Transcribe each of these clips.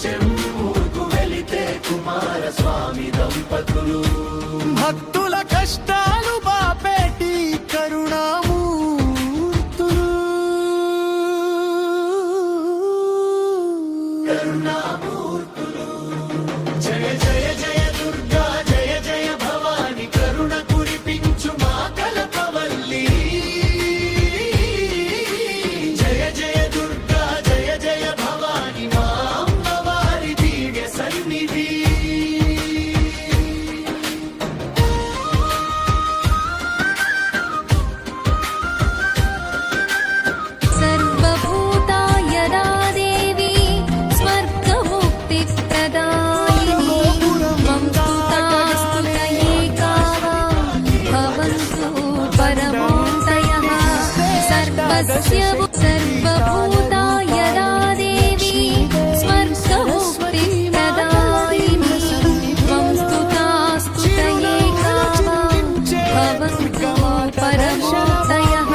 చెంబూకు వెళితే కుమారస్వామి దంపతులు భక్తుల కష్టాలు బాపేటి కరుణామూర్తులు కరుణామూర్తులు జయ జయ జయ దుర్గా జయ జయ భవాని కరుణ కురిపించు మా కల్పవల్లి జయ జయ దుర్గా జయ జయ భవాని మా అమ్మవారి దివ్య సన్నిధి सर्वभूताय देवी स्वर्गमुक्तिप्रदायिनी त्वं स्तुतास्तुतये भवन्तु परमोदयः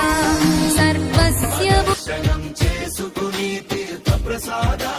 सर्वस्य దర్శనం చేసుకుని తీర్థ ప్రసాదా